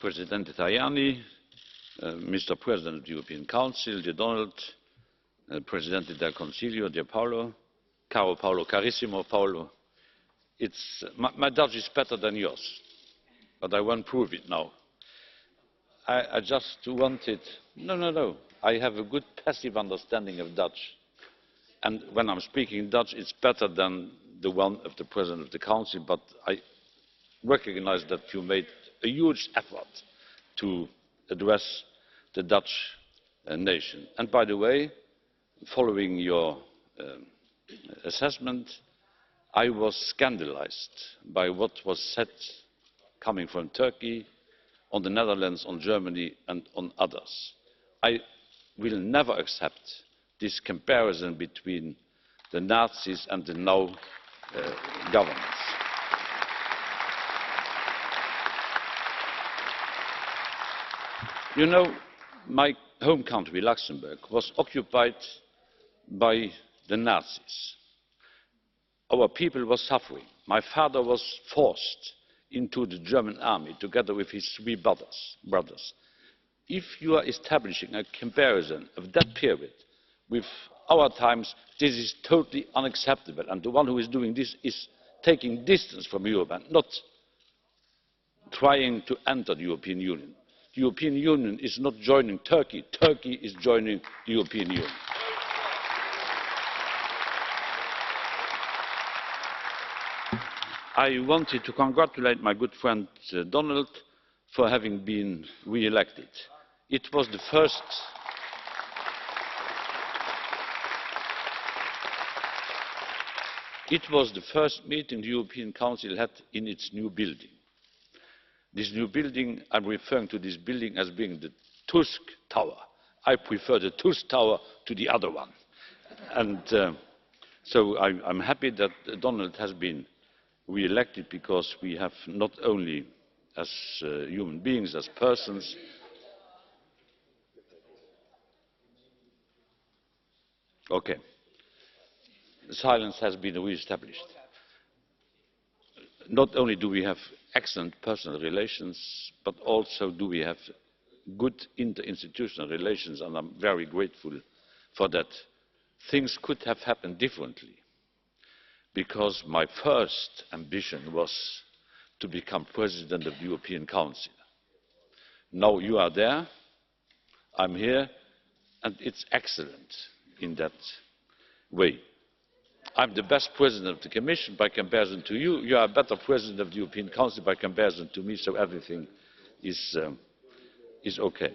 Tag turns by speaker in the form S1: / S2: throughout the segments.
S1: Presidente Tajani, Mr. President of the European Council, dear Donald, Presidente del Consiglio, dear Paolo, caro Paolo, carissimo Paolo, my Dutch is better than yours, but I won't prove it now. I just wanted, no, I have a good passive understanding of Dutch, and when I'm speaking Dutch it's better than the one of the President of the Council, but I recognize that you made a huge effort to address the Dutch nation. And by the way, following your assessment, I was scandalized by what was said coming from Turkey, on the Netherlands, on Germany and on others. I will never accept this comparison between the Nazis and the now governments. You know, my home country, Luxembourg, was occupied by the Nazis. Our people were suffering. My father was forced into the German army together with his three brothers. If you are establishing a comparison of that period with our times, this is totally unacceptable, and the one who is doing this is taking distance from Europe and not trying to enter the European Union. The European Union is not joining Turkey, Turkey is joining the European Union. I wanted to congratulate my good friend Donald for having been re-elected. It was the first meeting the European Council had in its new building. This new building, I'm referring to this building as being the Tusk Tower. I prefer the Tusk Tower to the other one. And so I'm happy that Donald has been re-elected, because we have not only as human beings, as persons, okay, silence has been re-established. Not only do we have excellent personal relations, but also do we have good interinstitutional relations, and I'm very grateful for that. Things could have happened differently, because my first ambition was to become President of the European Council. Now you are there, I'm here, and it's excellent in that way. I'm the best President of the Commission by comparison to you. You are a better President of the European Council by comparison to me, so everything is okay.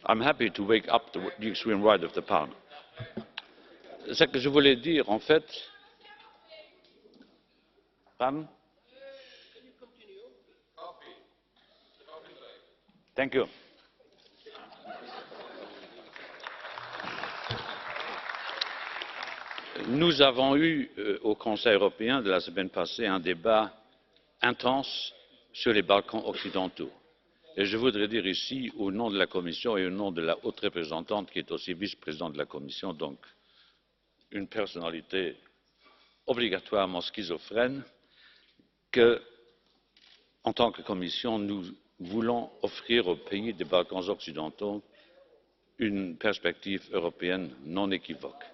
S1: I'm happy to wake up the extreme right of the Parliament. Ce que je voulais dire, en fait, pardon? Thank you. Nous avons eu au Conseil européen de la semaine passée un débat intense sur les Balkans occidentaux. Et je voudrais dire ici, au nom de la Commission et au nom de la haute représentante, qui est aussi vice-présidente de la Commission, donc une personnalité obligatoirement schizophrène, que, en tant que Commission, nous voulons offrir aux pays des Balkans occidentaux une perspective européenne non équivoque.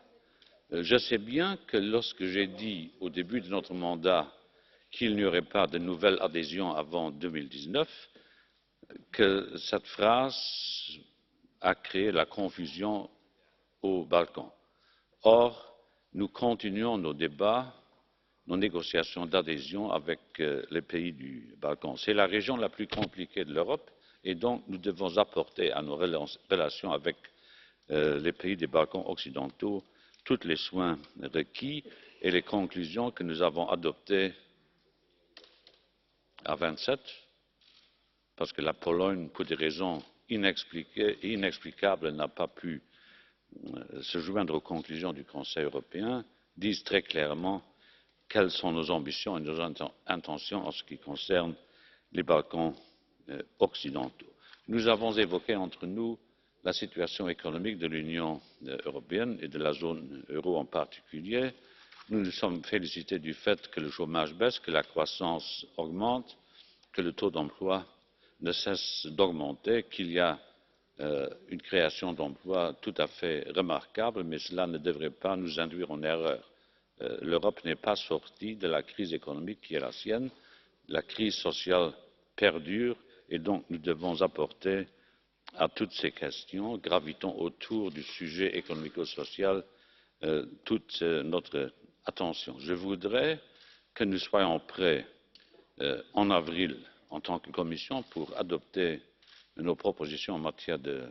S1: Je sais bien que lorsque j'ai dit au début de notre mandat qu'il n'y aurait pas de nouvelle adhésion avant 2019, que cette phrase a créé la confusion aux Balkans. Or, nous continuons nos débats, nos négociations d'adhésion avec les pays du Balkan. C'est la région la plus compliquée de l'Europe et donc nous devons apporter à nos relations avec les pays des Balkans occidentaux tous les soins requis, et les conclusions que nous avons adoptées à 27, parce que la Pologne, pour des raisons inexpliquées et inexplicables, n'a pas pu se joindre aux conclusions du Conseil européen, disent très clairement quelles sont nos ambitions et nos intentions en ce qui concerne les Balkans occidentaux. Nous avons évoqué entre nous la situation économique de l'Union européenne et de la zone euro en particulier, nous nous sommes félicités du fait que le chômage baisse, que la croissance augmente, que le taux d'emploi ne cesse d'augmenter, qu'il y a une création d'emplois tout à fait remarquable, mais cela ne devrait pas nous induire en erreur. L'Europe n'est pas sortie de la crise économique qui est la sienne, la crise sociale perdure et donc nous devons apporter à toutes ces questions gravitant autour du sujet économico-social toute notre attention. Je voudrais que nous soyons prêts en avril en tant que Commission pour adopter nos propositions en matière de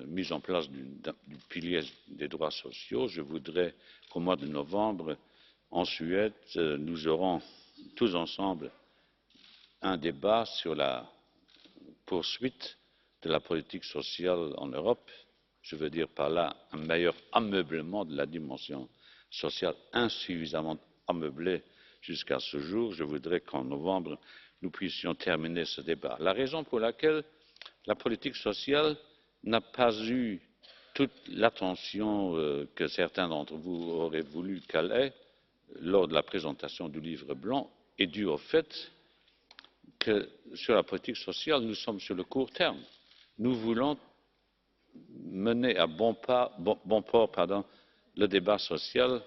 S1: mise en place du pilier des droits sociaux. Je voudrais qu'au mois de novembre, en Suède, nous aurons tous ensemble un débat sur la poursuite de la politique sociale en Europe. Je veux dire par là un meilleur ameublement de la dimension sociale insuffisamment ameublée jusqu'à ce jour. Je voudrais qu'en novembre, nous puissions terminer ce débat. La raison pour laquelle la politique sociale n'a pas eu toute l'attention que certains d'entre vous auraient voulu qu'elle ait lors de la présentation du livre blanc est due au fait que sur la politique sociale, nous sommes sur le court terme. Nous voulons mener à bon port le débat social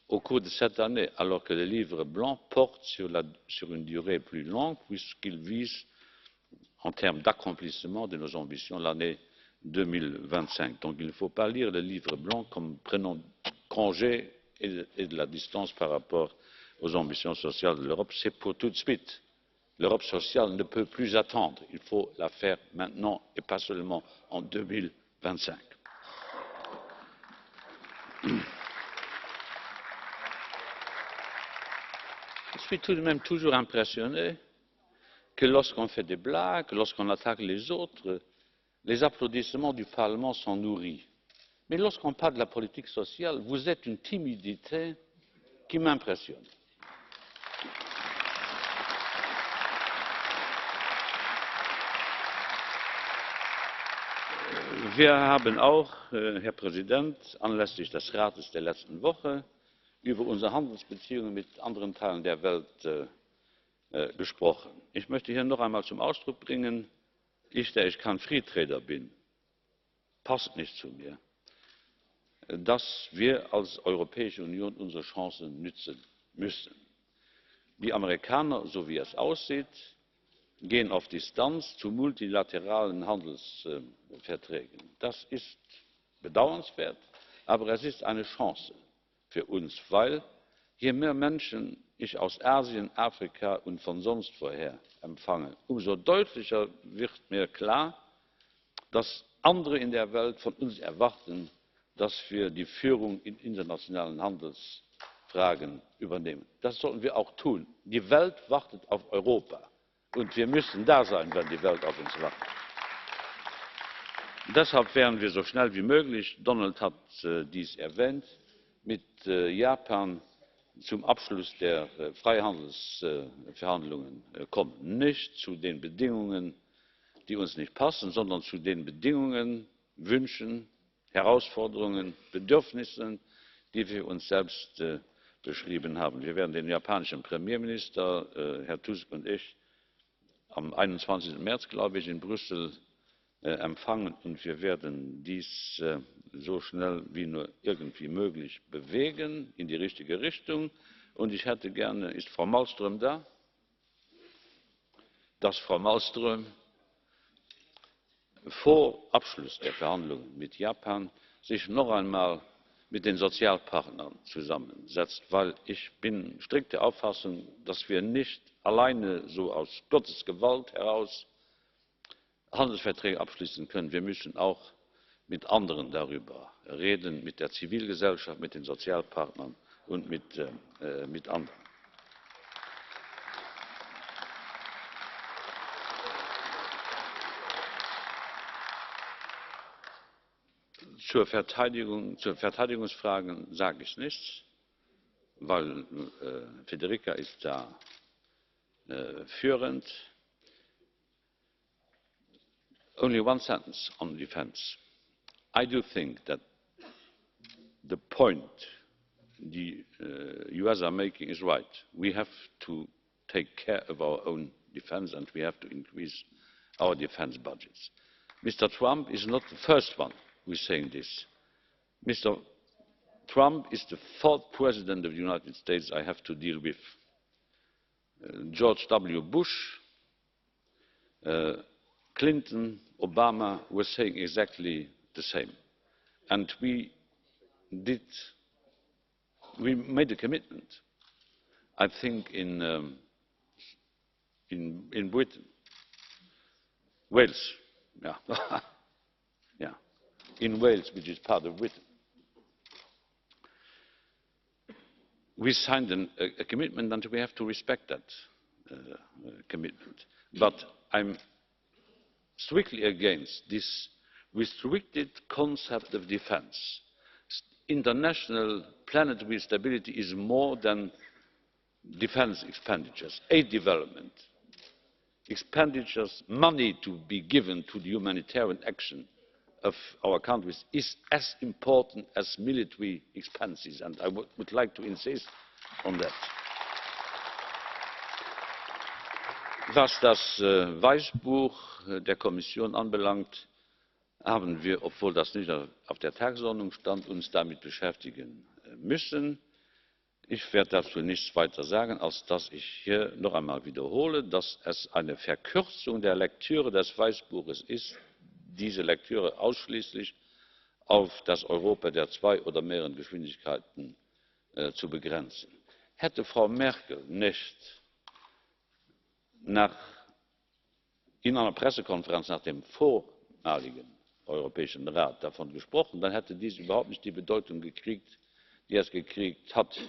S1: au cours de cette année, alors que le livre blanc porte sur une durée plus longue, puisqu'il vise, en termes d'accomplissement de nos ambitions, l'année 2025. Donc il ne faut pas lire le livre blanc comme prenant congé et de la distance par rapport aux ambitions sociales de l'Europe. C'est pour tout de suite. L'Europe sociale ne peut plus attendre. Il faut la faire maintenant et pas seulement en 2025. Je suis tout de même toujours impressionné que lorsqu'on fait des blagues, lorsqu'on attaque les autres, les applaudissements du Parlement sont nourris. Mais lorsqu'on parle de la politique sociale, vous êtes une timidité qui m'impressionne. Wir haben auch, Herr Präsident, anlässlich des Rates der letzten Woche über unsere Handelsbeziehungen mit anderen Teilen der Welt gesprochen. Ich möchte hier noch einmal zum Ausdruck bringen, der ich kein Freetrader bin, passt nicht zu mir, dass wir als Europäische Union unsere Chancen nützen müssen. Die Amerikaner, so wie es aussieht, gehen auf Distanz zu multilateralen Handelsverträgen. Das ist bedauernswert, aber es ist eine Chance für uns, weil je mehr Menschen ich aus Asien, Afrika und von sonst woher empfange, umso deutlicher wird mir klar, dass andere in der Welt von uns erwarten, dass wir die Führung in internationalen Handelsfragen übernehmen. Das sollten wir auch tun. Die Welt wartet auf Europa und wir müssen da sein, wenn die Welt auf uns wartet. Deshalb werden wir so schnell wie möglich, Donald hat dies erwähnt, mit Japan zum Abschluss der Freihandelsverhandlungen kommen. Nicht zu den Bedingungen, die uns nicht passen, sondern zu den Bedingungen, Wünschen, Herausforderungen, Bedürfnissen, die wir uns selbst beschrieben haben. Wir werden den japanischen Premierminister, Herr Tusk und ich, am 21. März, glaube ich, in Brüssel empfangen und wir werden dies so schnell wie nur irgendwie möglich bewegen in die richtige Richtung. Und ich hätte gerne, ist Frau Malmström da? Dass Frau Malmström vor Abschluss der Verhandlungen mit Japan sich noch einmal mit den Sozialpartnern zusammensetzt, weil ich bin strikt der Auffassung, dass wir nicht alleine so aus Gottes Gewalt heraus Handelsverträge abschließen können. Wir müssen auch mit anderen darüber reden, mit der Zivilgesellschaft, mit den Sozialpartnern und mit anderen. Zu Verteidigungsfragen sage ich nichts, weil Federica ist da führend. Only one sentence on defence. I do think that the point the US are making is right. We have to take care of our own defense and we have to increase our defense budgets. Mr. Trump is not the first one who is saying this. Mr. Trump is the fourth president of the United States I have to deal with. George W. Bush, Clinton, Obama were saying exactly the same. And we made a commitment, I think, in Britain, Wales, yeah, in Wales, which is part of Britain. We signed a commitment and we have to respect that commitment. But I'm strictly against this restricted concept of defense. International planetary stability is more than defense expenditures, aid development, expenditures, money to be given to the humanitarian action of our countries is as important as military expenses, and I would like to insist on that. Was das Weißbuch der Kommission anbelangt, haben wir, obwohl das nicht auf der Tagesordnung stand, uns damit beschäftigen müssen. Ich werde dazu nichts weiter sagen, als dass ich hier noch einmal wiederhole, dass es eine Verkürzung der Lektüre des Weißbuches ist, diese Lektüre ausschließlich auf das Europa der zwei oder mehreren Geschwindigkeiten zu begrenzen. Hätte Frau Merkel nicht in einer Pressekonferenz nach dem vormaligen Europäischen Rat davon gesprochen, dann hätte dies überhaupt nicht die Bedeutung gekriegt, die es gekriegt hat.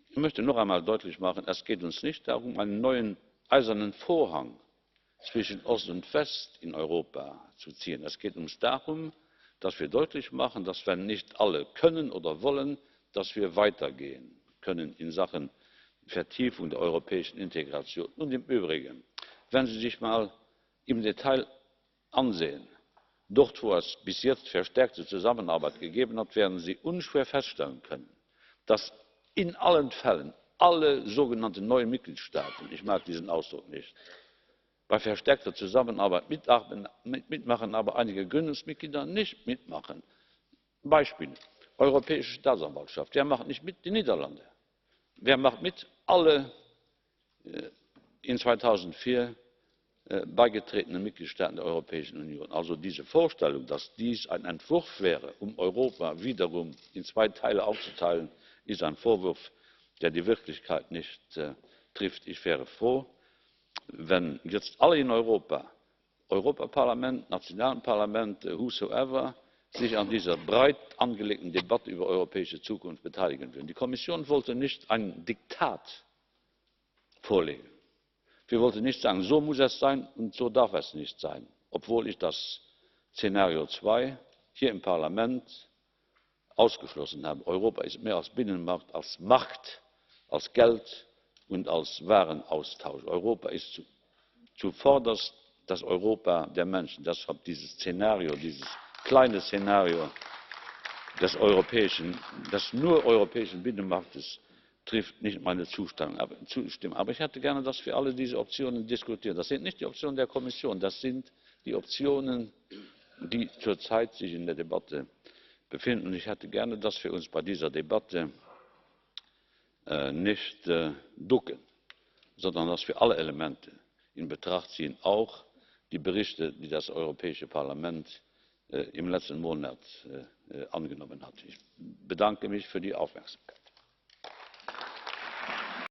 S1: Ich möchte noch einmal deutlich machen, es geht uns nicht darum, einen neuen eisernen Vorhang zwischen Ost und West in Europa zu ziehen. Es geht uns darum, dass wir deutlich machen, dass wenn nicht alle können oder wollen, dass wir weitergehen können in Sachen Vertiefung der europäischen Integration. Und im Übrigen, wenn Sie sich mal im Detail ansehen, dort, wo es bis jetzt verstärkte Zusammenarbeit gegeben hat, werden Sie unschwer feststellen können, dass in allen Fällen alle sogenannten neuen Mitgliedstaaten, ich mag diesen Ausdruck nicht, bei verstärkter Zusammenarbeit mitmachen, aber einige Gründungsmitglieder nicht mitmachen. Beispiel: Europäische Staatsanwaltschaft. Wer macht nicht mit? Die Niederlande. Wer macht mit? Alle in 2004 beigetretenen Mitgliedstaaten der Europäischen Union. Also diese Vorstellung, dass dies ein Entwurf wäre, um Europa wiederum in zwei Teile aufzuteilen, ist ein Vorwurf, der die Wirklichkeit nicht trifft. Ich wäre froh, wenn jetzt alle in Europa, Europaparlament, nationalen Parlamente, whosoever, sich an dieser breit angelegten Debatte über europäische Zukunft beteiligen würden. Die Kommission wollte nicht ein Diktat vorlegen. Wir wollten nicht sagen, so muss es sein und so darf es nicht sein, obwohl ich das Szenario 2 hier im Parlament ausgeschlossen habe. Europa ist mehr als Binnenmarkt, als Markt, als Geld und als Warenaustausch. Europa ist zuvorderst das Europa der Menschen. Deshalb dieses Szenario, dieses kleine Szenario des nur europäischen Binnenmarktes trifft nicht meine Zustimmung. Aber ich hätte gerne, dass wir alle diese Optionen diskutieren. Das sind nicht die Optionen der Kommission, das sind die Optionen, die zurzeit sich in der Debatte befinden. Und ich hätte gerne, dass wir uns bei dieser Debatte nicht ducken, sondern dass wir alle Elemente in Betracht ziehen, auch die Berichte, die das Europäische Parlament im letzten Monat angenommen hat. Ich bedanke mich für die Aufmerksamkeit.